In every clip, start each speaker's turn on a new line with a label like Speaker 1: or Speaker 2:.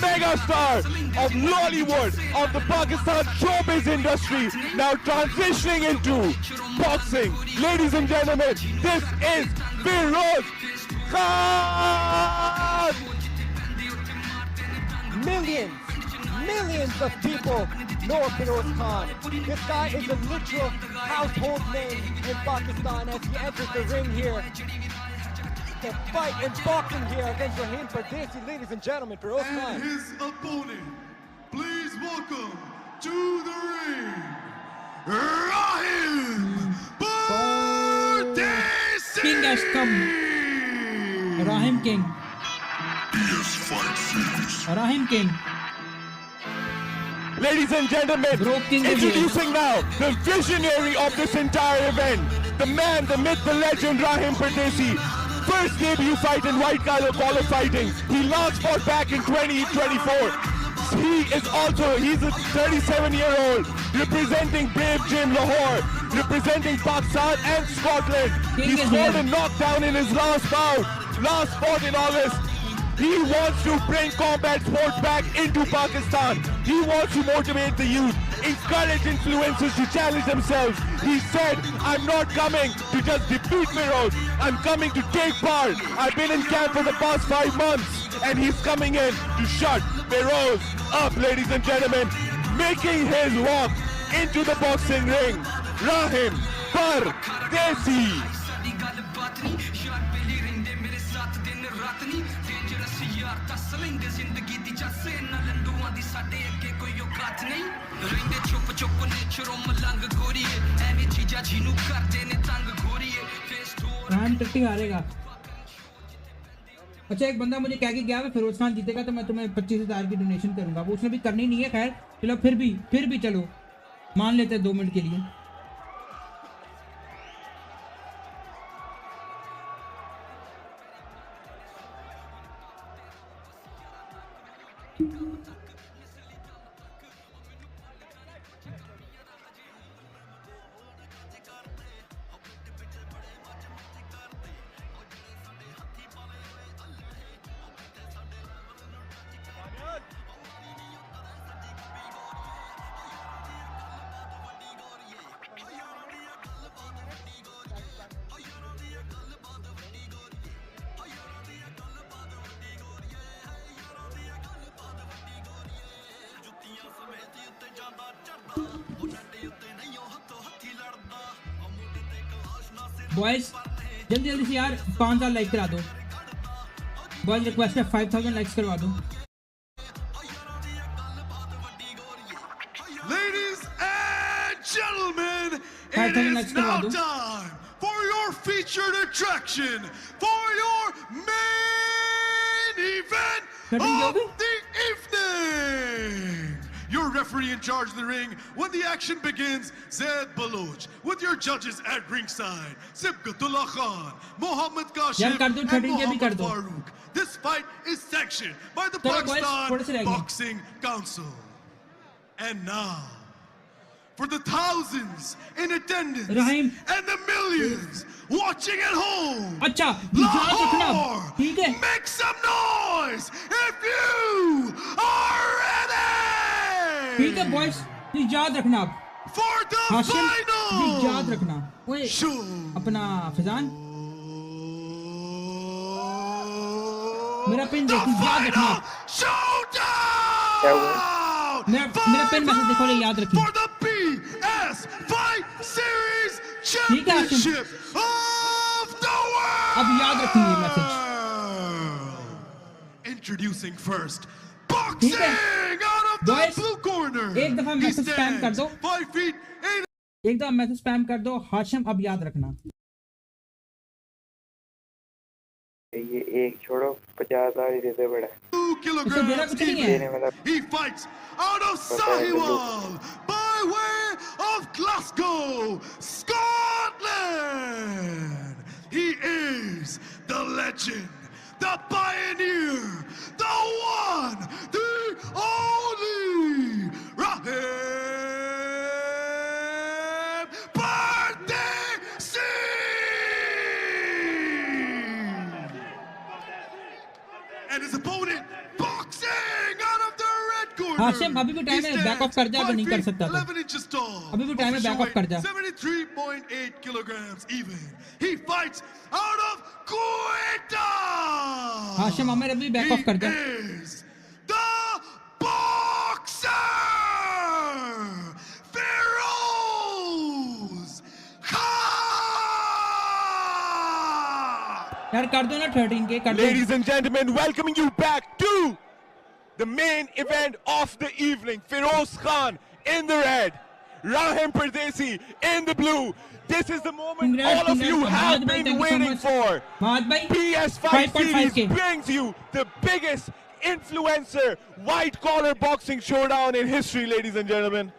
Speaker 1: megastar of Lollywood, of the Pakistan showbiz industry, now transitioning into boxing. Ladies and gentlemen, this is Feroz Khan!
Speaker 2: Millions of people know Feroz Khan. This guy is a literal household name in Pakistan as he enters the ring here. The fight in boxing here against Rahim Pardesi, ladies and gentlemen, Feroz Khan.
Speaker 3: And his opponent, please welcome to the ring, Rahim Pardesi!
Speaker 4: King has come. Rahim King. Rahim King.
Speaker 1: Ladies and gentlemen, introducing now the visionary of this entire event, the man, the myth, the legend, Rahim Pardesi. First debut fight in white collar fighting. He last fought back in 2024. He's a 37-year-old representing Brave Gym Lahore, representing Pakistan and Scotland. He scored a knockdown in his last fought in August. He wants to bring combat sports back into Pakistan. He wants to motivate the youth, encourage influencers to challenge themselves. He said, I'm not coming to just defeat Feroz. I'm coming to take part. I've been in camp for the past 5 months, and he's coming in to shut Feroz up, ladies and gentlemen, making his walk into the boxing ring. Rahim Pardesi.
Speaker 4: Ram टट्टी हारेगा। अच्छा, एक बंदा मुझे कह के गया फिरोज खान जीतेगा तो मैं तुम्हें 25,000 की डोनेशन करूंगा। वो उसने भी करनी नहीं है, खैर चलो फिर भी चलो मान लेते हैं 2 मिनट के लिए। बॉयज जल्दी से यार 5,000 लाइक करा दो। बॉयज रिक्वेस्ट है 5,000 लाइक्स करवा दो।
Speaker 3: Ladies and gentlemen, it
Speaker 4: 5,000
Speaker 3: is
Speaker 4: likes करवा
Speaker 3: now
Speaker 4: दो।
Speaker 3: time for your featured attraction, for your main event
Speaker 4: Cutting
Speaker 3: of
Speaker 4: Yogi?
Speaker 3: the evening. Your referee in charge of the ring when the action begins, Zaid Baloch. With your judges at ringside, Sibghatullah Khan, Mohammad Kashif,
Speaker 4: यार कर दो,
Speaker 3: and
Speaker 4: 13 के भी कर
Speaker 3: Mohammad
Speaker 4: दो।
Speaker 3: Farooq. This fight is sanctioned by the
Speaker 4: चलो boys, थोड़े से
Speaker 3: Pakistan
Speaker 4: रह गए।
Speaker 3: Boxing Council. And now, for the thousands in attendance
Speaker 4: Rahim.
Speaker 3: and the millions watching at home,
Speaker 4: अच्छा ध्यान रखना,
Speaker 3: Lahore,
Speaker 4: ठीक है?
Speaker 3: make some noise if you are ready
Speaker 4: ठीक है बॉयज, प्लीज याद रखना आप।
Speaker 3: for the
Speaker 4: हाशिम प्लीज याद
Speaker 3: final
Speaker 4: रखना। ओए
Speaker 3: show.
Speaker 4: अपना फिजान मेरा पिन देखो, याद रखना।
Speaker 3: Showdown!
Speaker 4: मेरा पिन मैसेज देखो, याद रखिए।
Speaker 3: For the BS Fight Series
Speaker 4: ठीक है Hashim,
Speaker 3: Championship of the world!
Speaker 4: अब याद रखिए ये मैसेज।
Speaker 3: Introducing first,
Speaker 4: ठीक है
Speaker 3: boxing out of the
Speaker 4: boys,
Speaker 3: blue corner.
Speaker 4: एक दफा
Speaker 3: He
Speaker 4: मैसेज स्पैम कर दो,
Speaker 3: stands 5 feet 8.
Speaker 4: एक दफा मैसेज स्पैम कर दो। हाशिम अब याद रखना।
Speaker 5: ये एक छोड़ो 50,000 ही देते बड़ा।
Speaker 3: 2 kilograms
Speaker 4: देना कुछ नहीं है।
Speaker 5: देने वाला
Speaker 3: He fights out of Sahiwal by way of Glasgow, Scotland. He is the legend, the pioneer, the one, the only Rahim Pardesi. And his opponent, boxing out
Speaker 4: Hashim अभी भी टाइम है, बैक ऑफ कर जा अगर नहीं कर सकता तो
Speaker 3: 11 inches tall.
Speaker 4: अभी भी टाइम है, बैक ऑफ कर जा
Speaker 3: 73.8 kilograms even. He fights out of Quetta.
Speaker 4: Hashim Aamir अभी बैक ऑफ कर जा
Speaker 3: He is the boxer Feroz Khan.
Speaker 4: यार कर दो ना 13 के कर दो
Speaker 1: Ladies and gentlemen, welcoming you back to the main event of the evening. Feroz Khan in the red, Rahim Pardesi in the blue. This is the moment
Speaker 4: Congrats,
Speaker 1: all of you
Speaker 4: congrats,
Speaker 1: have
Speaker 4: Mahad bhai,
Speaker 1: been
Speaker 4: thank you so
Speaker 1: waiting
Speaker 4: much.
Speaker 1: for.
Speaker 4: Mahad bhai
Speaker 1: PS5
Speaker 4: 5.5K.
Speaker 1: series brings you the biggest influencer white collar boxing showdown in history, ladies and gentlemen.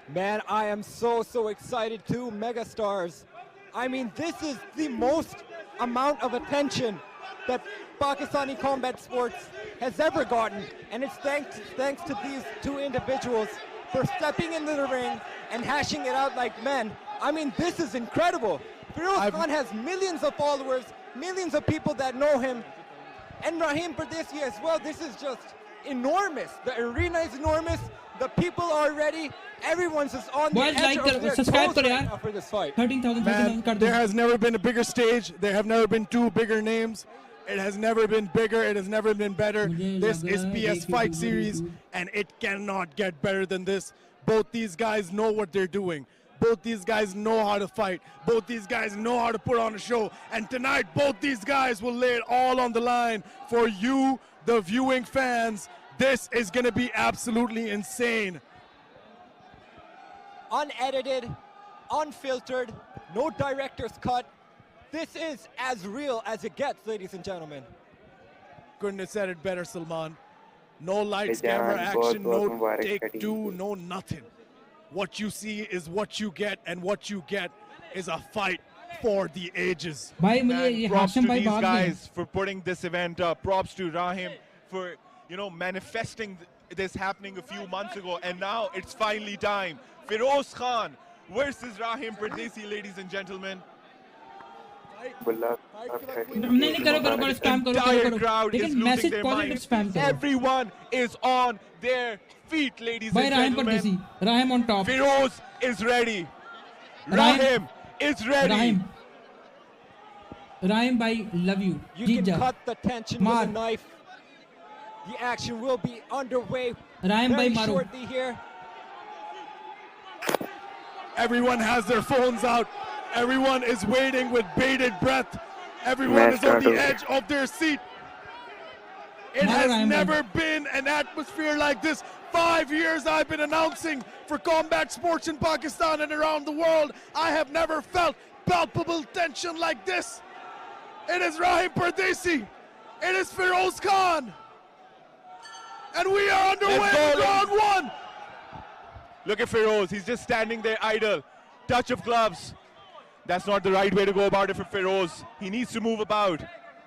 Speaker 2: Man, I am so excited too, megastars. I mean, this is the most amount of attention that Pakistani combat sports has ever gotten. And it's thanks to these two individuals for stepping into the ring and hashing it out like men. I mean, this is incredible. Feroz Khan has millions of followers, millions of people that know him. And Rahim Pardesi as well. This is just enormous. The arena is enormous. The people are ready. Everyone's just on the
Speaker 4: Boys,
Speaker 2: edge
Speaker 4: like
Speaker 2: of
Speaker 4: करो,
Speaker 2: their
Speaker 4: subscribe
Speaker 2: toes
Speaker 4: करो
Speaker 2: right
Speaker 4: यार
Speaker 2: now for this fight.
Speaker 4: 13,000
Speaker 6: Man,
Speaker 4: कर दो
Speaker 6: there has never been a bigger stage. There have never been two bigger names. It has never been bigger. It has never been better.
Speaker 4: मुझे
Speaker 6: This
Speaker 4: लगा
Speaker 6: is PS
Speaker 4: देखिए
Speaker 6: Fight
Speaker 4: दूर
Speaker 6: Series,
Speaker 4: दूर।
Speaker 6: and it cannot get better than this. Both these guys know what they're doing. Both these guys know how to fight. Both these guys know how to put on a show. And tonight, both these guys will lay it all on the line for you, the viewing fans. This is going to be absolutely insane.
Speaker 2: Unedited, unfiltered, no director's cut. This is as real as it gets, ladies and gentlemen.
Speaker 6: Couldn't have said it better, Salman. No lights,
Speaker 5: Jahan,
Speaker 6: camera, action,
Speaker 5: बहुत
Speaker 6: no
Speaker 5: मुबारक
Speaker 6: take
Speaker 5: कटी
Speaker 6: two,
Speaker 5: थी।
Speaker 6: no nothing. What you see is what you get, and what you get is a fight for the ages.
Speaker 4: भाई मुझे
Speaker 1: Man,
Speaker 4: ये
Speaker 1: props
Speaker 4: Hashim
Speaker 1: to
Speaker 4: भाई
Speaker 1: these
Speaker 4: बात
Speaker 1: guys for putting this event up. Props to Rahim for, you know, manifesting this happening a few months ago, and now it's finally time. Feroz Khan versus Rahim Pardesi, ladies and gentlemen.
Speaker 5: बुल्ला
Speaker 4: नहीं करो करो करो spam करो
Speaker 1: Entire
Speaker 4: करो
Speaker 1: crowd
Speaker 4: करो
Speaker 1: is
Speaker 4: लेकिन
Speaker 1: losing
Speaker 4: message
Speaker 1: their
Speaker 4: positive
Speaker 1: minds.
Speaker 4: Spam करो
Speaker 1: Everyone is on their feet, ladies
Speaker 4: भाई
Speaker 1: and
Speaker 4: Rahim Pardesi
Speaker 1: gentlemen.
Speaker 4: Rahim on top
Speaker 1: Feroz is ready.
Speaker 4: Rahim-
Speaker 1: Rahim is ready.
Speaker 4: Rahim Rahim भाई लव यू
Speaker 2: You
Speaker 4: जीत
Speaker 2: can
Speaker 4: जा
Speaker 2: cut the tension
Speaker 4: मार।
Speaker 2: with a knife. The action will be underway
Speaker 4: Rahim भाई
Speaker 2: very
Speaker 4: मारो
Speaker 2: shortly here.
Speaker 6: Everyone has their phones out. Everyone is waiting with bated breath. Everyone
Speaker 5: Match
Speaker 6: is on the
Speaker 5: start.
Speaker 6: edge of their seat. It
Speaker 4: Now
Speaker 6: has
Speaker 4: I'm
Speaker 6: never been an atmosphere like this. 5 years I've been announcing for combat sports in Pakistan and around the world. I have never felt palpable tension like this. It is Rahim Pardesi. It is Feroz Khan. And we are underway
Speaker 1: Let's
Speaker 6: in
Speaker 1: go,
Speaker 6: round one.
Speaker 1: Look at Feroz. He's just standing there idle. Touch of gloves. That's not the right way to go about it for Feroz. He needs to move about.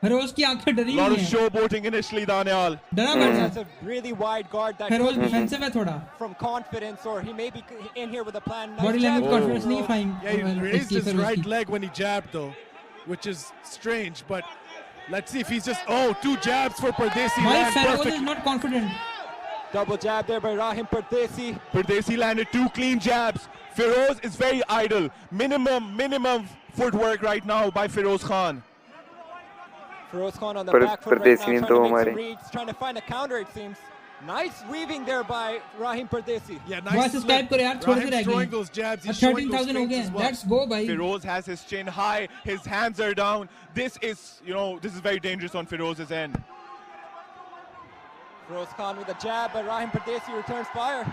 Speaker 4: Firoz की आंखें डरी
Speaker 1: A lot
Speaker 4: हुई
Speaker 1: of
Speaker 4: हैं
Speaker 1: showboating initially, Daniel.
Speaker 4: डरा बैठ
Speaker 2: That's
Speaker 4: जा
Speaker 2: a really wide guard that
Speaker 4: Feroz
Speaker 2: could be
Speaker 4: defensive है थोड़ा
Speaker 2: from confidence, or he may be in here with a plan. Nice
Speaker 4: body
Speaker 2: jab
Speaker 4: language
Speaker 2: from
Speaker 4: confidence नहीं
Speaker 2: Feroz.
Speaker 4: Fine
Speaker 6: Yeah, he raised his
Speaker 4: Feroz
Speaker 6: right
Speaker 4: की
Speaker 6: leg when he jabbed, though, which is strange. But let's see if he's just. Oh, 2 jabs for Pardesi.
Speaker 4: भाई
Speaker 6: Land
Speaker 4: Feroz
Speaker 6: perfect.
Speaker 4: Is not confident
Speaker 2: Double jab there by Rahim Pardesi.
Speaker 1: Pardesi landed 2 clean jabs. Feroz is very idle. Minimum footwork right now by Feroz Khan.
Speaker 2: Feroz Khan on the
Speaker 5: Par-
Speaker 2: back foot right
Speaker 5: Pardesi
Speaker 2: now,
Speaker 5: ने
Speaker 2: trying
Speaker 5: दो
Speaker 2: to make
Speaker 5: हमारे।
Speaker 2: some reads, trying to find a counter, it seems. Nice weaving there by Rahim Pardesi.
Speaker 6: Yeah,
Speaker 4: boy
Speaker 6: nice.
Speaker 4: Subscribe करो यार थोड़े से
Speaker 6: Rahim's
Speaker 4: रह
Speaker 6: throwing
Speaker 4: गए
Speaker 6: those jabs. He's showing those
Speaker 4: 13,000 हो
Speaker 6: feints
Speaker 4: गए
Speaker 6: as well.
Speaker 4: लेट्स गो भाई
Speaker 1: Feroz has his chin high. His hands are down. This is, this is very dangerous on Feroz's end.
Speaker 2: Feroz Khan with a jab, but Rahim Pardesi returns fire.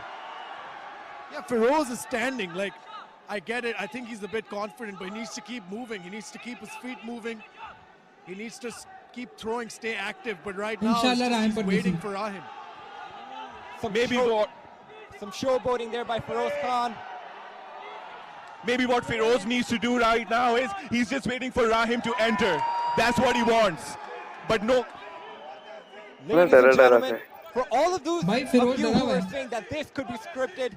Speaker 6: Yeah, Feroz is standing. Like, I get it. I think he's a bit confident, but he needs to keep moving. He needs to keep his feet moving. He needs to keep throwing, stay active. But right now, it's
Speaker 4: Inshallah,
Speaker 6: just,
Speaker 4: Rahim
Speaker 6: he's
Speaker 4: Pardesi.
Speaker 6: waiting for Rahim.
Speaker 1: Maybe
Speaker 2: Some showboating there by Feroz Khan.
Speaker 1: Maybe what Feroz needs to do right now is he's just waiting for Rahim to enter. That's what he wants. But no,
Speaker 2: Ladies
Speaker 5: डरा
Speaker 2: and
Speaker 5: डरा
Speaker 2: gentlemen,
Speaker 5: से
Speaker 2: For all of those
Speaker 4: भाई,
Speaker 2: of
Speaker 4: Firoz
Speaker 2: you
Speaker 4: लगा
Speaker 2: who
Speaker 4: हुआ
Speaker 2: are
Speaker 4: है।
Speaker 2: saying that this could be scripted,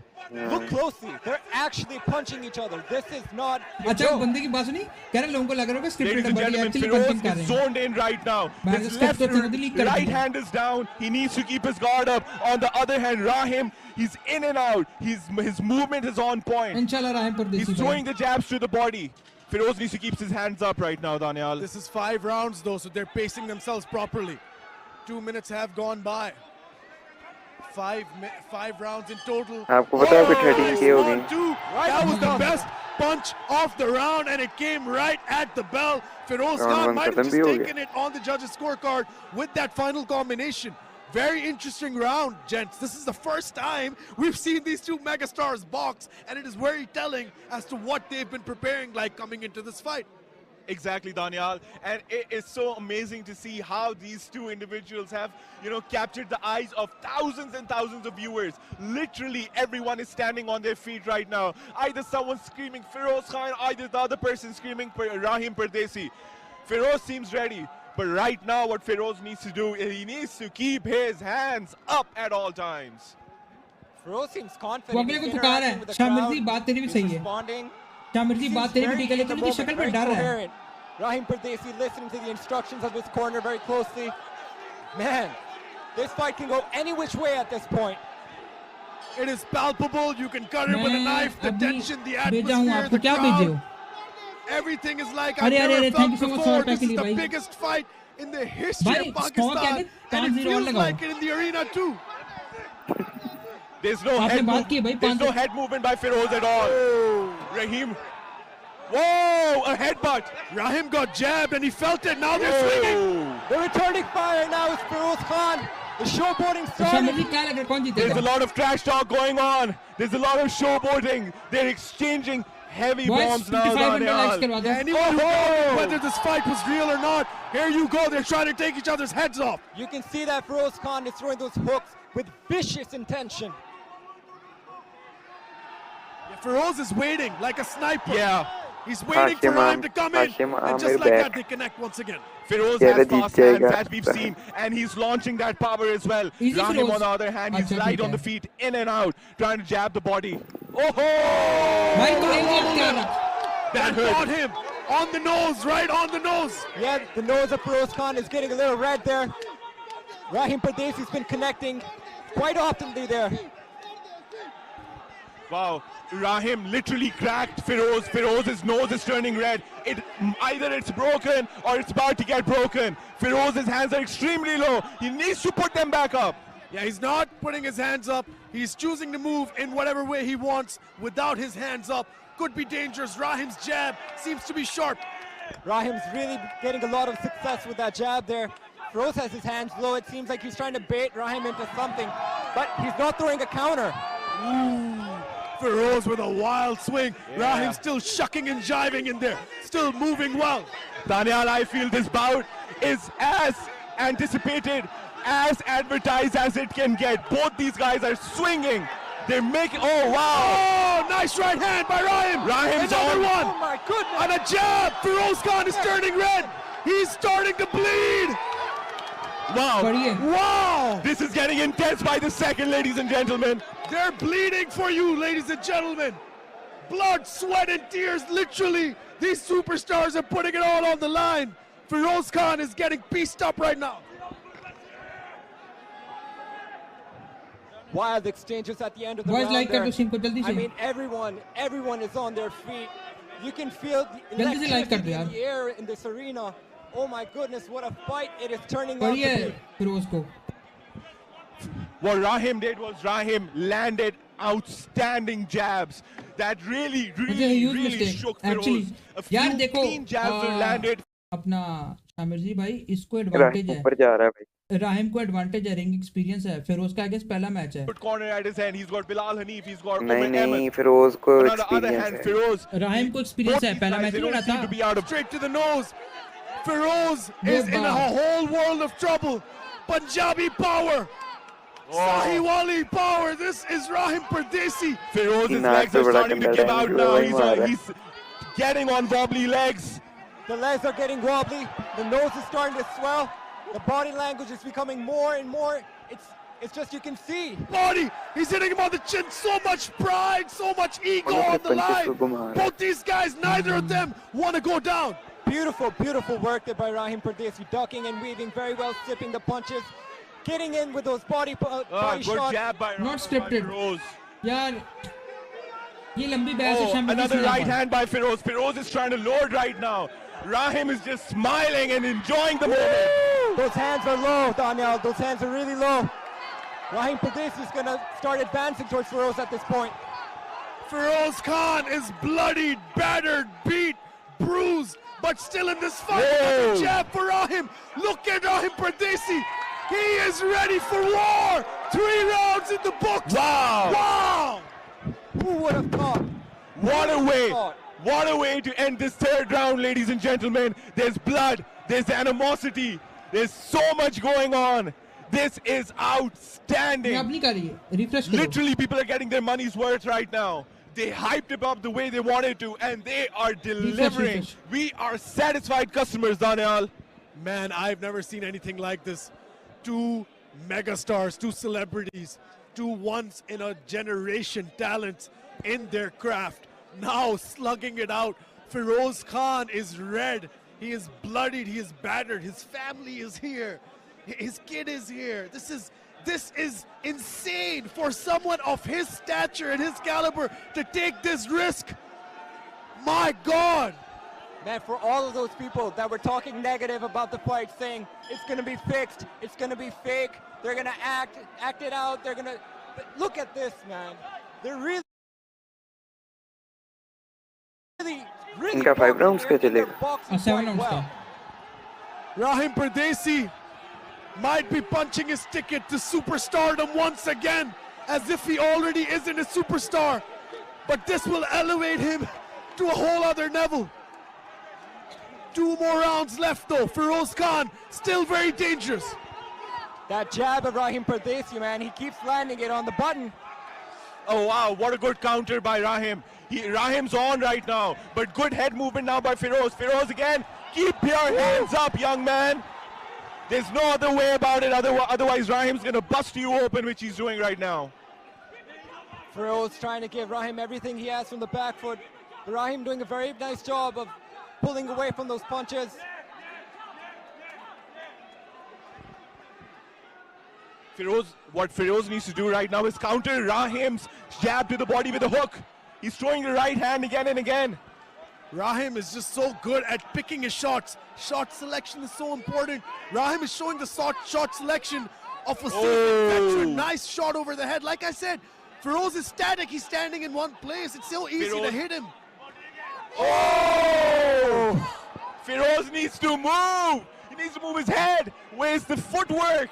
Speaker 2: look closely. They're actually punching each other. This is not a
Speaker 4: अच्छा
Speaker 2: joke.
Speaker 4: बंदे की बात सुनी, कह रहे लोगों को लग रहा होगा
Speaker 1: Ladies
Speaker 4: स्क्रिप्टेड
Speaker 1: and
Speaker 4: है, बट ये
Speaker 1: gentlemen,
Speaker 4: एक्चुअली
Speaker 1: Firoz
Speaker 4: पंचिंग कर
Speaker 1: is
Speaker 4: रहे हैं।
Speaker 1: zoned in right now.
Speaker 4: Man,
Speaker 1: His
Speaker 4: it's
Speaker 1: left
Speaker 4: kept it delete कर
Speaker 1: right
Speaker 4: दिया।
Speaker 1: hand is down. He needs to keep his guard up. On the other hand, Rahim, he's in and out. His movement is on point.
Speaker 4: इंशाल्लाह राहिम परदेसी
Speaker 1: He's
Speaker 4: भाई।
Speaker 1: throwing the jabs to the body. Firoz needs to keep his hands up right now, Daniel.
Speaker 6: This is 5 rounds though, so they're pacing themselves properly. 2 minutes have gone by. 5 rounds in total.
Speaker 5: आपको पता है अभी 13
Speaker 6: nice
Speaker 5: की होगी।
Speaker 6: 1-2. That was the best punch of the round, and it came right at the bell. Firoz
Speaker 5: Round
Speaker 6: Khan
Speaker 5: one
Speaker 6: might have
Speaker 5: खत्म
Speaker 6: just
Speaker 5: भी हो गया।
Speaker 6: taken it on the judges' scorecard with that final combination. Very interesting round, gents. This is the first time we've seen these two megastars box, and it is very telling as to what they've been preparing like coming into this fight.
Speaker 1: Exactly, Daniel. And it is so amazing to see how these two individuals have, captured the eyes of thousands and thousands of viewers. Literally, everyone is standing on their feet right now. Either someone screaming Firoz Khan, either the other person screaming Rahim Pardesi. Firoz seems ready. But right now, what Firoz needs to do is he needs to keep his hands up at all times.
Speaker 2: Firoz seems
Speaker 4: वो
Speaker 2: confident.
Speaker 4: अगले को
Speaker 2: He's
Speaker 4: पुकार
Speaker 2: interacting
Speaker 4: है।
Speaker 2: with the
Speaker 4: Shamir
Speaker 2: crowd.
Speaker 4: जी, बात तेरी भी
Speaker 2: He's
Speaker 4: सही है।
Speaker 2: responding.
Speaker 4: शामिर जी, बात तेरी भी ठीक है, लेकिन उनकी शक्ल पे डर है।
Speaker 2: Rahim Pardesi listening to the instructions of his corner very closely. Man, this fight can go any which way at this point.
Speaker 6: It is palpable. You can cut it with a
Speaker 4: मैं
Speaker 6: knife. The
Speaker 4: अभी
Speaker 6: tension, the
Speaker 4: भेजा हूँ
Speaker 6: atmosphere,
Speaker 4: आपको,
Speaker 6: the
Speaker 4: क्या भेजे
Speaker 6: crowd.
Speaker 4: हो?
Speaker 6: Everything is like
Speaker 4: अरे,
Speaker 6: I've
Speaker 4: अरे,
Speaker 6: never
Speaker 4: अरे, thank you
Speaker 6: felt
Speaker 4: so much
Speaker 6: before.
Speaker 4: for
Speaker 6: This is
Speaker 4: packing
Speaker 6: the
Speaker 4: भाई।
Speaker 6: biggest fight in the history
Speaker 4: भाई,
Speaker 6: of
Speaker 4: score
Speaker 6: Pakistan,
Speaker 4: क्या है?
Speaker 6: and
Speaker 4: 5-0
Speaker 6: it feels
Speaker 4: लगाओ।
Speaker 6: like it in the arena too.
Speaker 1: There's no
Speaker 4: आपने
Speaker 1: head
Speaker 4: बात की है भाई,
Speaker 1: There's no
Speaker 4: 5-0
Speaker 1: head movement by Firoz at all. Raheem. Whoa, a headbutt.
Speaker 6: Rahim got jabbed and he felt it. Now they're swinging.
Speaker 1: Whoa.
Speaker 2: The returning fire now is Firoz Khan. The showboating
Speaker 4: तो शामिर जी
Speaker 2: started.
Speaker 4: क्या लग रहा है, कौन
Speaker 1: There's a
Speaker 4: जीतेगा?
Speaker 1: lot of trash talk going on. There's a lot of showboating. They're exchanging heavy
Speaker 4: Boys,
Speaker 1: bombs now,
Speaker 4: 5500 likes
Speaker 1: Daniel.
Speaker 4: करवा दो।
Speaker 6: Anyone who
Speaker 1: Oh!
Speaker 6: doubted whether this fight was real or not, here you go. They're trying to take each other's heads off.
Speaker 2: You can see that Firoz Khan is throwing those hooks with vicious intention.
Speaker 6: Feroz is waiting like a sniper.
Speaker 1: Yeah.
Speaker 6: He's waiting for
Speaker 5: Hashim
Speaker 6: Rahim to come in,
Speaker 5: Hashim
Speaker 6: and just
Speaker 5: Amir
Speaker 6: like that,
Speaker 5: back.
Speaker 6: they connect once again.
Speaker 1: Firoz
Speaker 5: Yeah,
Speaker 1: has
Speaker 5: the
Speaker 1: fast
Speaker 5: DJ
Speaker 1: hands,
Speaker 5: got
Speaker 1: as we've
Speaker 5: that.
Speaker 1: seen, and he's launching that power as well.
Speaker 4: Easy
Speaker 1: Rahim,
Speaker 4: Firoz.
Speaker 1: on the other hand, he's
Speaker 4: अच्छा,
Speaker 1: light
Speaker 4: ठीक
Speaker 1: on the
Speaker 4: है।
Speaker 1: feet, in and out, trying to jab the body. Oh,
Speaker 4: भाई तो एक बात क्या रहा?
Speaker 6: That
Speaker 1: hurt.
Speaker 6: got him on the nose, right on the nose.
Speaker 2: Yeah, the nose of Firoz Khan is getting a little red there. Rahim Pardesi's been connecting quite oftenly there.
Speaker 1: Wow, Rahim literally cracked Firoz. Firoz's nose is turning red. Either it's broken or it's about to get broken. Firoz's hands are extremely low. He needs to put them back up.
Speaker 6: Yeah, he's not putting his hands up. He's choosing to move in whatever way he wants without his hands up. Could be dangerous. Rahim's jab seems to be sharp.
Speaker 2: Rahim's really getting a lot of success with that jab there. Firoz has his hands low. It seems like he's trying to bait Rahim into something, but he's not throwing a counter.
Speaker 6: Feroz with a wild swing. Rahim still shucking and jiving in there. Still moving well.
Speaker 1: Daniel, I feel this bout is as anticipated, as advertised as it can get. Both these guys are swinging. They're making, oh wow.
Speaker 6: Oh, nice right hand by Rahim.
Speaker 1: Rahim's
Speaker 6: Another
Speaker 1: on.
Speaker 6: one.
Speaker 2: Oh my goodness!
Speaker 6: And a jab. Feroz Khan is turning red. He's starting to bleed.
Speaker 1: Wow.
Speaker 4: बढ़िया।
Speaker 6: Wow.
Speaker 1: This is getting intense by the second, ladies and gentlemen.
Speaker 6: They're bleeding for you, ladies and gentlemen. Blood, sweat, and tears, literally. These superstars are putting it all on the line. Feroz Khan is getting pieced up right now.
Speaker 2: Wild exchanges at the end of the
Speaker 4: Boys,
Speaker 2: round
Speaker 4: like कर
Speaker 2: there.
Speaker 4: दो scene को जल्दी
Speaker 2: I
Speaker 4: से।
Speaker 2: mean, everyone is on their feet. You can feel the
Speaker 4: जल्दी से like कर दो
Speaker 2: electricity
Speaker 4: यार।
Speaker 2: in the air in this arena. Oh my goodness, what a fight it is turning out
Speaker 4: बढ़िया
Speaker 2: to
Speaker 4: है
Speaker 2: be.
Speaker 4: फिरोज को।
Speaker 1: What Rahim did was Rahim landed outstanding jabs that really,
Speaker 4: मुझे
Speaker 1: really,
Speaker 4: huge
Speaker 1: really
Speaker 4: mistake
Speaker 1: shook
Speaker 4: actually.
Speaker 1: Feroz. A few
Speaker 4: यार देखो
Speaker 1: clean jabs were landed.
Speaker 4: अपना शामिर जी भाई, इसको
Speaker 5: Rahim
Speaker 4: advantage है,
Speaker 5: ऊपर जा रहा है भाई।
Speaker 4: राहिम को एडवांटेज है, रिंग एक्सपीरियंस है। फिरोज का अगेंस्ट पहला मैच है।
Speaker 1: Good corner at his hand. He's got Bilal Hanif. He's got
Speaker 5: नहीं
Speaker 1: Umar
Speaker 5: नहीं,
Speaker 1: Ahmed.
Speaker 5: फिरोज को
Speaker 1: On the other
Speaker 5: experience
Speaker 1: hand,
Speaker 5: है।
Speaker 1: Feroz.
Speaker 4: राहिम को एक्सपीरियंस है,
Speaker 1: Both
Speaker 4: पहला
Speaker 1: these
Speaker 4: मैच
Speaker 1: guys,
Speaker 4: नहीं
Speaker 1: they
Speaker 4: लड़ा
Speaker 1: don't seem to
Speaker 4: था।
Speaker 1: be out of.
Speaker 6: Straight to the nose. Feroz is
Speaker 4: Good
Speaker 6: in a
Speaker 4: ball.
Speaker 6: whole world of trouble. Punjabi power. Sahiwali power. This is Rahim Pardesi.
Speaker 1: Feroz's
Speaker 5: He
Speaker 1: legs
Speaker 5: knocked
Speaker 1: are
Speaker 5: the
Speaker 1: starting to
Speaker 5: Bracken
Speaker 1: give
Speaker 5: Bell
Speaker 1: out
Speaker 5: and
Speaker 1: now.
Speaker 5: Glory Mara.
Speaker 1: He's getting on wobbly legs.
Speaker 2: The legs are getting wobbly. The nose is starting to swell. The body language is becoming more and more. It's It's just you can see.
Speaker 6: Body, he's hitting him on the chin. So much pride, so much ego on the line. Both these guys, neither of them want to go down.
Speaker 2: Beautiful, beautiful work there by Rahim Pardesi, ducking and weaving, very well sipping the punches, getting in with those body
Speaker 1: Good
Speaker 2: shots.
Speaker 1: jab by
Speaker 4: Not scripted.
Speaker 1: Feroz.
Speaker 4: यार ये लंबी बहस है शाम
Speaker 1: Another right hand by Feroz. Feroz is trying to load right now. Rahim is just smiling and enjoying the moment.
Speaker 2: Those hands are low, Daniel. Those hands are really low. Rahim Pardesi is going to start advancing towards Feroz at this point.
Speaker 6: Feroz Khan is bloodied, battered, beat, bruised, but still in this fight. Another jab for Rahim. Look at Rahim Pardesi. He is ready for war. 3 rounds in the books.
Speaker 1: Wow.
Speaker 6: Wow.
Speaker 2: Who would have thought?
Speaker 1: What a way. What a way to end this 3rd round, ladies and gentlemen. There's blood. There's animosity. There's so much going on. This is outstanding.
Speaker 4: आप नहीं कर रही है refresh करो
Speaker 1: Literally, people are getting their money's worth right now. They hyped it up the way they wanted to, and they are delivering.
Speaker 4: refresh.
Speaker 1: We are satisfied customers, Daniel.
Speaker 6: Man, I've never seen anything like this. 2 megastars, 2 celebrities, 2 once-in-a-generation talents in their craft. Now slugging it out. Feroz Khan is red. He is bloodied. He is battered. His family is here. His kid is here. This is insane for someone of his stature and his caliber to take this risk. My God.
Speaker 2: Man, for all of those people that were talking negative about the fight, saying it's going to be fixed, it's going to be fake, they're going to act it out, they're going to... Look at this, man. They're really
Speaker 5: इनका 5 rounds का चलेगा.
Speaker 4: 7 rounds का
Speaker 6: Rahim Pardesi might be punching his ticket to superstardom once again, as if he already isn't a superstar. But this will elevate him to a whole other level. 2 more rounds left though. Feroz Khan still very dangerous.
Speaker 2: That jab of Rahim Pardesi, man, he keeps landing it on the button.
Speaker 1: Oh wow, what a good counter by Rahim. Rahim's on right now, but good head movement now by Feroz. Feroz again, keep your hands up, young man. There's no other way about it, otherwise Rahim's gonna bust you open, which he's doing right now.
Speaker 2: Feroz trying to give Rahim everything he has from the back foot. Rahim doing a very nice job of pulling away from those punches.
Speaker 1: What Feroz needs to do right now is counter Rahim's jab to the body with a hook. He's throwing the right hand again and again.
Speaker 6: Rahim is just so good at picking his shots. Shot selection is so important. Rahim is showing the shot selection of a seasoned veteran. Nice shot over the head. Like I said, Feroz is static. He's standing in one place. It's so easy to hit him.
Speaker 1: Oh! Feroz needs to move. He needs to move his head. Where's the footwork?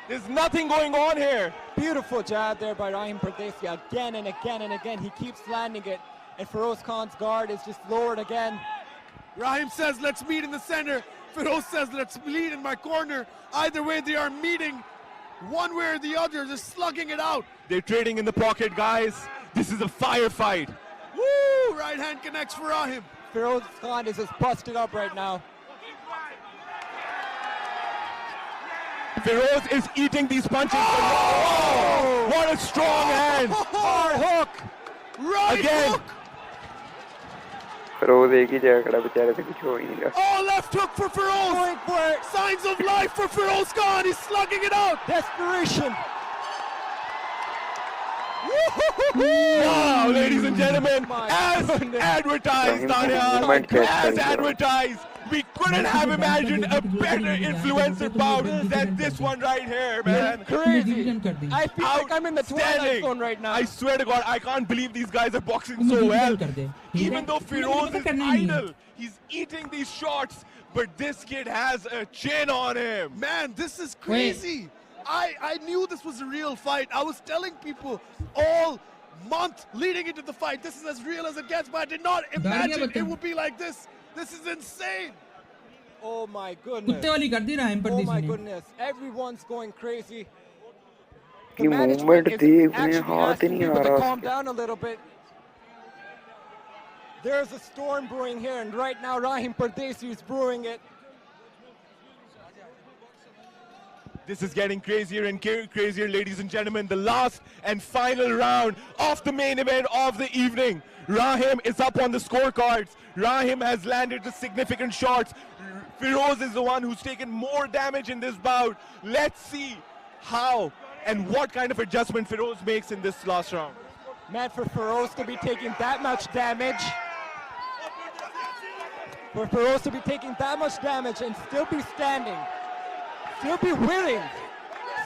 Speaker 1: There's nothing going on here.
Speaker 2: Beautiful jab there by Rahim Pardesi again and again and again. He keeps landing it, and Feroz Khan's guard is just lowered again.
Speaker 6: Rahim says, let's meet in the center. Feroz says, let's meet in my corner. Either way, they are meeting. One way or the other, just slugging it out.
Speaker 1: They're trading in the pocket, guys. This is a firefight.
Speaker 6: Woo! Right hand connects for Rahim.
Speaker 2: Feroz Khan is just busted up right now.
Speaker 1: Feroz is eating these punches. Oh! What a strong hand.
Speaker 6: Hard hook. Right
Speaker 1: Again.
Speaker 6: hook.
Speaker 5: Feroz एक ही जगह खड़ा बेचारे से कुछ हो ही नहीं रहा.
Speaker 6: Oh, left hook for Feroz.
Speaker 2: Going for it.
Speaker 6: Signs of life for Feroz Khan. He's slugging it out.
Speaker 2: Desperation.
Speaker 1: Wow, ladies and gentlemen,
Speaker 2: My
Speaker 1: as
Speaker 2: goodness.
Speaker 1: advertised, Daniel, as advertised, we couldn't have imagined a better influencer bout than this one right here, man.
Speaker 2: Crazy. I feel like I'm in the Twilight
Speaker 1: Outstanding.
Speaker 2: Zone right now.
Speaker 1: I swear to God, I can't believe these guys are boxing so well. Even though Feroz is idle, he's eating these shots, but this kid has a chin on him.
Speaker 6: Man, this is crazy. I knew this was a real fight. I was telling people all month leading into the fight, this is as real as it gets, but I did not imagine it would be like this. This is insane.
Speaker 2: Oh my goodness.
Speaker 4: कुत्ते वाली कर दी Rahim
Speaker 2: Oh my
Speaker 4: Pardesi ने
Speaker 2: goodness. Everyone's going crazy.
Speaker 5: ये
Speaker 2: The management
Speaker 5: movement
Speaker 2: is
Speaker 5: देख
Speaker 2: actually
Speaker 5: रहे हाथ ही
Speaker 2: asking
Speaker 5: नहीं
Speaker 2: people
Speaker 5: uh
Speaker 2: to
Speaker 5: रहा
Speaker 2: calm
Speaker 5: उसके.
Speaker 2: down a little bit. There's a storm brewing here, and right now Rahim Pardesi is brewing it.
Speaker 1: This is getting crazier and crazier, ladies and gentlemen. The last and final round of the main event of the evening. Rahim is up on the scorecards. Rahim has landed the significant shots. Firoz is the one who's taken more damage in this bout. Let's see how and what kind of adjustment Firoz makes in this last round.
Speaker 2: Man, for Firoz to be taking that much damage, and still be standing, still be willing,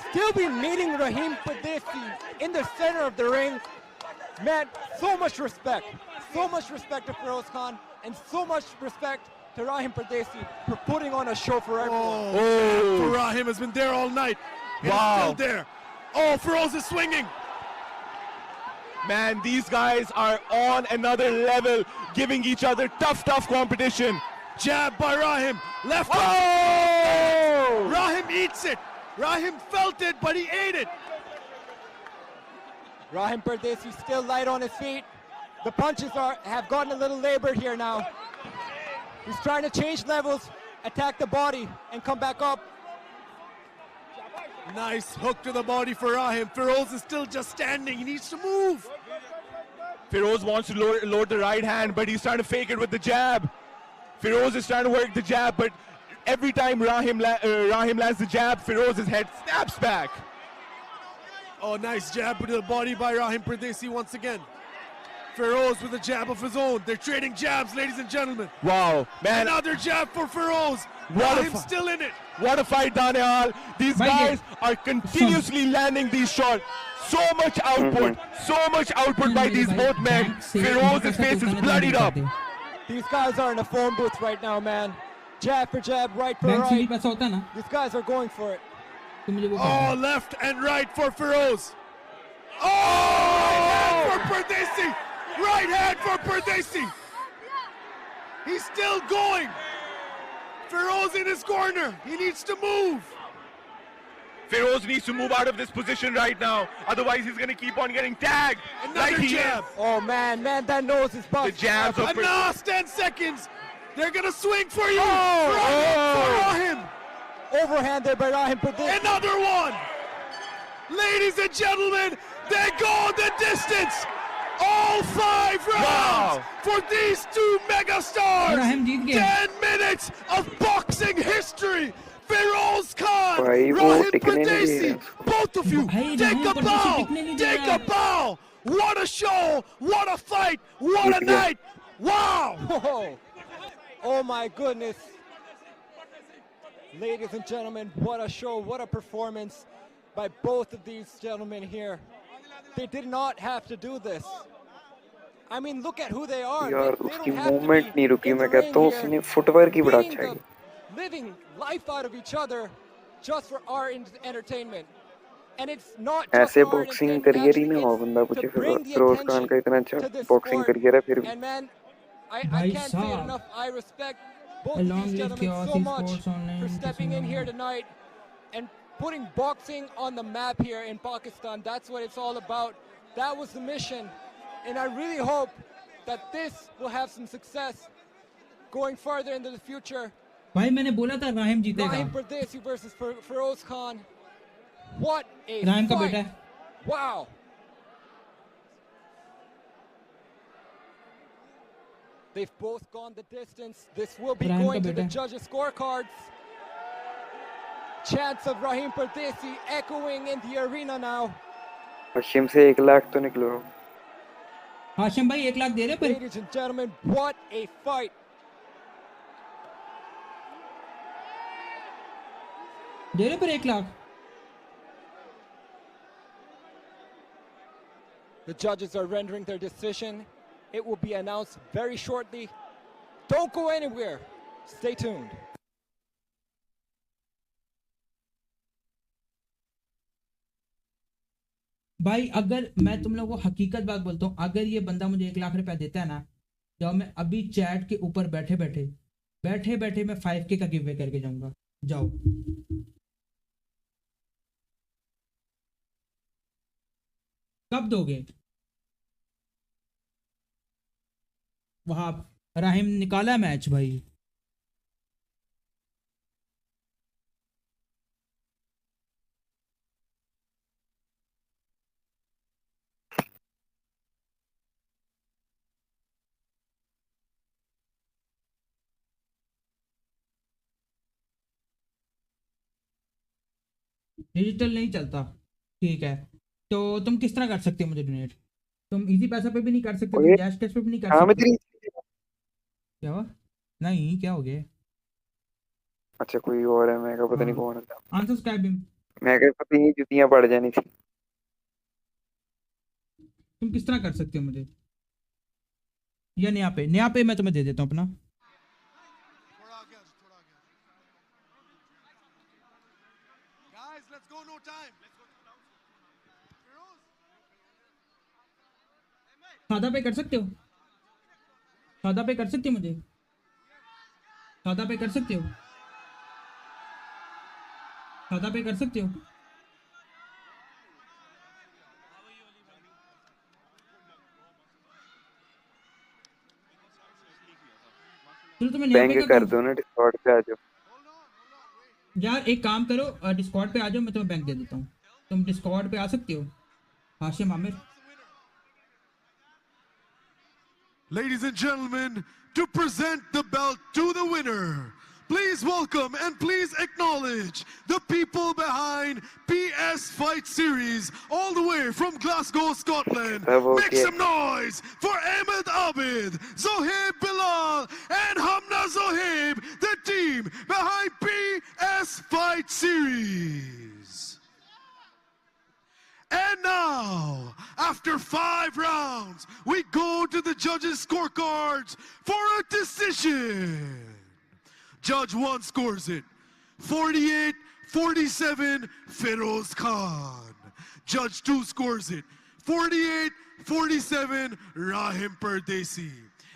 Speaker 2: still be meeting Rahim Pardesi in the center of the ring. Man, so much respect to Firoz Khan, and so much respect to Rahim Pardesi for putting on a show for everyone.
Speaker 6: For Rahim has been there all night. He's still there. Oh, Firoz is swinging.
Speaker 1: Man, these guys are on another level, giving each other tough competition.
Speaker 6: Jab by Rahim. Left.
Speaker 1: Oh!
Speaker 6: Rahim eats it. Rahim felt it, but he ate it.
Speaker 2: Rahim Pardesi still light on his feet. The punches have gotten a little labored here now. He's trying to change levels, attack the body, and come back up.
Speaker 6: Nice hook to the body for Rahim. Firoz is still just standing. He needs to move.
Speaker 1: Firoz wants to load the right hand, but he's trying to fake it with the jab. Firoz is trying to work the jab, but every time Rahim lands the jab, Firoz's head snaps back.
Speaker 6: Oh, nice jab to the body by Rahim Pardesi once again. Firoz with a jab of his own. They're trading jabs, ladies and gentlemen.
Speaker 1: Wow, man.
Speaker 6: Another jab for Firoz. Rahim's still in it.
Speaker 1: What a fight, Daniel. These guys are continuously landing these shots. So much output by these both men. Firoz's face is bloodied up.
Speaker 2: These guys are in a phone booth right now, man. Jab for jab, right for right. These guys are going for it.
Speaker 6: Oh, left and right for Firoz. Oh, right hand for Pardesi. Right hand for Pardesi. He's still going. Firoz in his corner. He needs to move.
Speaker 1: Firoz needs to move out of this position right now. Otherwise, he's going to keep on getting tagged.
Speaker 6: Another jab.
Speaker 2: Oh, man, that nose is busted.
Speaker 1: The jabs of
Speaker 6: last 10 seconds. They're going to swing for you.
Speaker 2: Oh.
Speaker 6: For Rahim.
Speaker 2: Overhand there by Rahim Pardesi.
Speaker 6: Another one. Ladies and gentlemen, they go the distance. All 5 rounds for these two megastars. 10 minutes of boxing history. Firoz Khan, Rahim Pardesi, both of you, take a bow. Take a bow. What a show. What a fight. What a night. Wow.
Speaker 2: Oh my goodness. Ladies and gentlemen, what a show, what a performance by both of these gentlemen here. They did not have to do this. I mean, look at who they are.
Speaker 5: यार उसकी movement नहीं रुकी मैं कहता हूँ उसने footwork ही बड़ा अच्छा है
Speaker 2: living life out of each other just for our entertainment. And it's not just
Speaker 5: ऐसे बॉक्सिंग करियर ही ना हो बंदा पूछे फिरोज खान का इतना अच्छा बॉक्सिंग करियर है फिर भी
Speaker 2: And man, I can't say it enough. I respect both of these gentlemen so much for stepping in here tonight and putting boxing on the map here in Pakistan. That's what it's all about. That was the mission. And I really hope that this will have some success going further into the future.
Speaker 4: भाई मैंने बोला था राहिम जीतेगा.
Speaker 2: Rahim Pardesi versus Firoz Khan. What a
Speaker 4: Rahim का
Speaker 2: fight.
Speaker 4: बेटा है.
Speaker 2: Wow. They've both gone the distance. This will be
Speaker 4: Rahim
Speaker 2: going
Speaker 4: का
Speaker 2: to the
Speaker 4: बेटा है.
Speaker 2: judges' scorecards. Chants of Rahim Pardesi echoing in the arena now.
Speaker 5: Hashim से 1 लाख तो निकलो.
Speaker 4: हाशिम भाई 1 लाख दे रहे पर.
Speaker 2: Ladies and gentlemen, what a fight.
Speaker 4: दे रहे पर 1 lakh.
Speaker 2: The judges are rendering their decision. It will be announced very shortly. Don't go anywhere. Stay tuned.
Speaker 4: भाई अगर मैं तुम लोगों को हकीकत बात बोलता हूँ, अगर ये बंदा मुझे 1 लाख रुपया देता है ना, तो मैं अभी चैट के ऊपर बैठे बैठे मैं 5K का गिव अवे करके जाऊंगा. जाओ. कब दोगे? वहां राहिम निकाला मैच भाई. डिजिटल नहीं चलता, ठीक है। तो तुम किस तरह कर सकते हो मुझे डोनेट? तुम इजी पैसा पे भी नहीं कर सकते, तुम कैश कैश पे भी नहीं कर
Speaker 5: हाँ मैं
Speaker 4: सकते।
Speaker 5: तेरी
Speaker 4: क्या हुआ? नहीं, क्या हो गया?
Speaker 5: अच्छा कोई और है, मैं कहा पता नहीं
Speaker 4: हाँ।
Speaker 5: कौन था।
Speaker 4: Unsubscribe him.
Speaker 5: मैं कहा पता नहीं जुतियां पड़ जानी थी।
Speaker 4: तुम किस तरह कर सकते हो मुझे? या नया पे मैं तुम्हें दे देता हूँ अपना।
Speaker 3: थोड़ा आगे आ जाओ, थोड़ा आगे आ जाओ। Guys, let's go, no time.
Speaker 4: सादा पे कर सकते हो? सादा पे कर सकते हो मुझे? सादा पे कर सकते हो? सादा पे कर सकते हो? चलो तुम्हें नया पे
Speaker 5: बैंक
Speaker 4: का
Speaker 5: कर दो ना, डिस्कॉर्ड पे आ जाओ।
Speaker 4: यार एक काम करो, डिस्कॉर्ड पे आ जाओ, मैं तुम्हें बैंक दे देता हूँ। तुम डिस्कॉर्ड पे आ सकते हो? Hashim Aamir.
Speaker 3: Ladies and gentlemen, to present the belt to the winner, please welcome and please acknowledge the people behind PS Fight Series, all the way from Glasgow, Scotland. Make some noise for Ahmed Abid, Zohaib Bilal, and Hamna Zohaib, the team behind PS Fight Series. And now, after 5 rounds, we go to the judges' scorecards for a decision. Judge 1 scores it 48-47, Feroz Khan. Judge 2 scores it 48-47, Rahim Pardesi.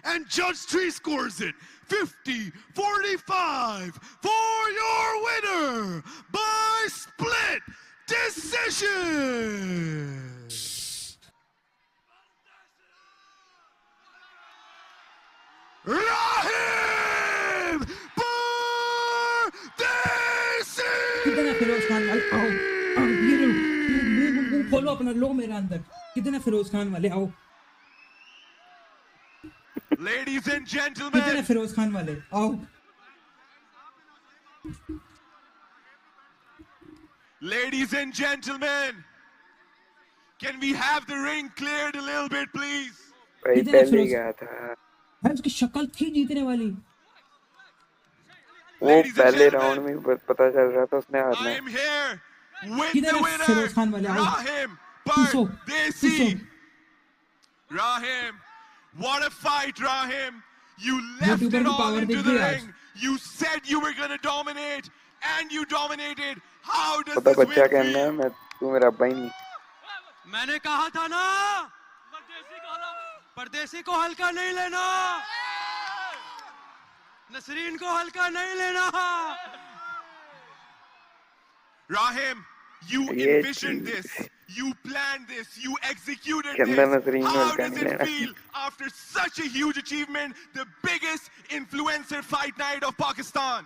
Speaker 3: And Judge 3 scores it 50-45 for your winner by split decision. Rahim Pardesi.
Speaker 4: कितना फिरोज खान वाले आओ, आओ ये लो, खोलो अपना, लो मेरा अंदर। कितना फिरोज खान वाले आओ।
Speaker 1: Ladies and
Speaker 4: कितने
Speaker 1: gentlemen,
Speaker 4: फिरोज खान वाले आओ।
Speaker 1: ladies and gentlemen, can we have the ring cleared a little bit, please?
Speaker 5: भाई
Speaker 4: कितने
Speaker 5: पहले
Speaker 4: फिरोज-
Speaker 5: गया था
Speaker 4: भाई उसकी शक्ल थी जीतने वाली।
Speaker 5: वो,
Speaker 1: Ladies and
Speaker 5: पहले
Speaker 1: gentlemen,
Speaker 5: राउंड में पता चल रहा था उसने हारना
Speaker 1: I
Speaker 5: है।
Speaker 1: am here with
Speaker 4: किधर
Speaker 1: the
Speaker 4: है
Speaker 1: winner,
Speaker 4: फिरोज खान वाले? आओ।
Speaker 1: Rahim
Speaker 4: पूछो,
Speaker 1: Pardesi. Rahim, what a fight, Rahim. You left
Speaker 4: YouTuber
Speaker 1: it
Speaker 4: की
Speaker 1: all
Speaker 4: पावर
Speaker 1: into the
Speaker 4: देखिए आज।
Speaker 1: ring. You said you were going to dominate, and you dominated. How does
Speaker 5: पता
Speaker 1: this
Speaker 5: बच्चा
Speaker 1: win
Speaker 5: कहना है
Speaker 1: feel?
Speaker 5: मैं, तू मेरा अब्बा ही नहीं।
Speaker 7: मैंने कहा था ना, परदेसी को हल्का नहीं लेना, नसरीन को हल्का नहीं लेना।
Speaker 1: Rahim, you
Speaker 5: ये
Speaker 1: envisioned
Speaker 5: चीज-
Speaker 1: this. You planned this. You executed
Speaker 5: कहना
Speaker 1: this.
Speaker 5: नसरीन को
Speaker 1: How
Speaker 5: हल्का
Speaker 1: does
Speaker 5: नहीं
Speaker 1: it
Speaker 5: लेना।
Speaker 1: feel after such a huge achievement, the biggest influencer fight night of Pakistan?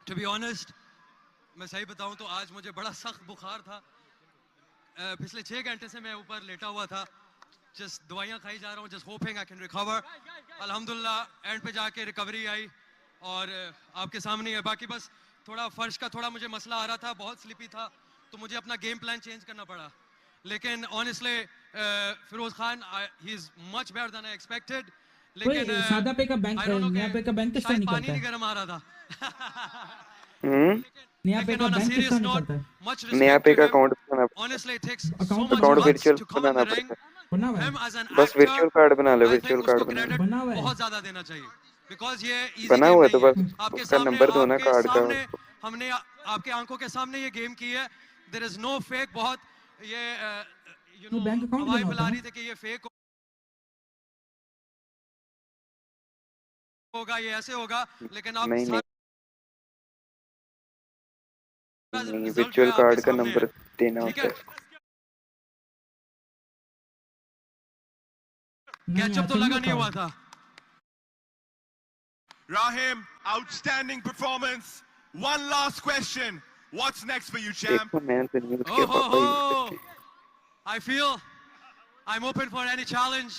Speaker 7: To be honest, मैं सही बताऊं तो आज मुझे बड़ा सख्त बुखार था। पिछले 6 घंटे से मैं ऊपर लेटा हुआ था, जस्ट दवाइयां खाई जा रहा हूं, just hoping I can recover. अल्हम्दुलिल्लाह एंड पे जाके रिकवरी आई और आपके सामने है। बाकी बस थोड़ा फर्श का थोड़ा मुझे मसला आ रहा था, बहुत स्लिपी था, तो मुझे अपना गेम प्लान चेंज करना पड़ा। लेकिन honestly Feroz Khan he is much better than I expected. लेकिन
Speaker 4: सादा पे का बैंक, नया पे का बैंक किस तरह
Speaker 7: शायद पानी
Speaker 4: निकलता
Speaker 7: नहीं
Speaker 4: है?
Speaker 7: गर्म आ रहा था।
Speaker 4: नया पे का बैंक किस तरह निकलता है?
Speaker 5: नया पे का account banana,
Speaker 7: Honestly, it takes so
Speaker 4: Account
Speaker 7: much
Speaker 5: account
Speaker 7: guts
Speaker 5: virtual
Speaker 7: to come in
Speaker 5: banana
Speaker 7: the ring.
Speaker 5: पड़ता है।
Speaker 4: बना हुआ है?
Speaker 7: Him as an
Speaker 5: बस
Speaker 7: actor,
Speaker 5: वर्चुअल कार्ड बना लो,
Speaker 7: I think
Speaker 5: वर्चुअल
Speaker 7: उसको
Speaker 5: कार्ड बना
Speaker 7: credit
Speaker 4: बना हुआ है।
Speaker 7: बहुत ज्यादा देना चाहिए, because ये easy
Speaker 5: बना
Speaker 7: game
Speaker 5: हुआ है तो
Speaker 7: नहीं है।
Speaker 5: बस
Speaker 7: आपके
Speaker 5: उसका
Speaker 7: सामने,
Speaker 5: नंबर दो ना
Speaker 7: आपके
Speaker 5: कार्ड का।
Speaker 7: सामने हमने आपके आंखों के सामने ये गेम की है। There is no fake। बहुत ये you know
Speaker 4: बैंक अकाउंट
Speaker 7: हवाएं
Speaker 4: बना
Speaker 7: फैला
Speaker 4: होता
Speaker 7: रही थी कि ये फेक होगा, ये ऐसे होगा, लेकिन आप
Speaker 5: नहीं
Speaker 7: सारा
Speaker 5: नहीं,
Speaker 7: result
Speaker 5: वर्चुअल
Speaker 7: जो है
Speaker 5: कार्ड
Speaker 7: आपके
Speaker 5: का
Speaker 7: सामने
Speaker 5: नंबर
Speaker 7: है।
Speaker 5: देना
Speaker 7: ठीक
Speaker 5: होता
Speaker 7: है,
Speaker 5: है।
Speaker 4: नहीं,
Speaker 7: कैचअप तो
Speaker 4: ऐसे
Speaker 7: लगा
Speaker 4: होता
Speaker 7: नहीं
Speaker 4: है।
Speaker 7: हुआ था।
Speaker 1: Rahim, outstanding performance. One last question. What's next for you, champ?
Speaker 5: देखो मैंने तो न्यूज़
Speaker 7: Oh,
Speaker 5: के
Speaker 7: ho,
Speaker 5: पापा ही
Speaker 7: ho. I feel I'm open for any challenge.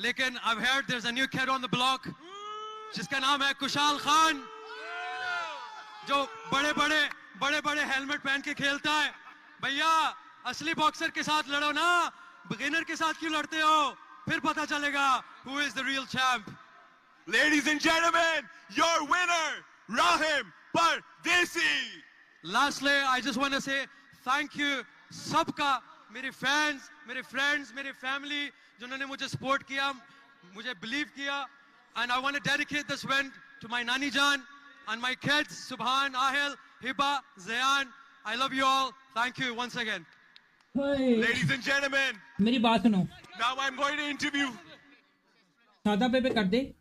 Speaker 7: लेकिन I've heard there's a new kid on the block जिसका नाम है कुशाल खान, जो बड़े बड़े बड़े बड़े हेलमेट पहन के खेलता है। भैया असली बॉक्सर के साथ लड़ो ना, बिगिनर के साथ क्यों लड़ते हो? फिर पता चलेगा who is the real champ.
Speaker 1: Ladies and gentlemen, your winner, Rahim Pardesi.
Speaker 7: Lastly, I just want to say thank you सबका, मेरे फैंस, मेरे फ्रेंड्स, मेरे फैमिली जिन्होंने मुझे सपोर्ट किया, मुझे बिलीव किया, and I want to dedicate this win to my Nani Jan and my kids, Subhan, Ahil, Hiba, Zayan. I love you all. Thank you once again.
Speaker 1: Ladies and gentlemen,
Speaker 4: मेरी बात सुनो,
Speaker 1: now I'm going to interview
Speaker 4: सादा पे कर दे।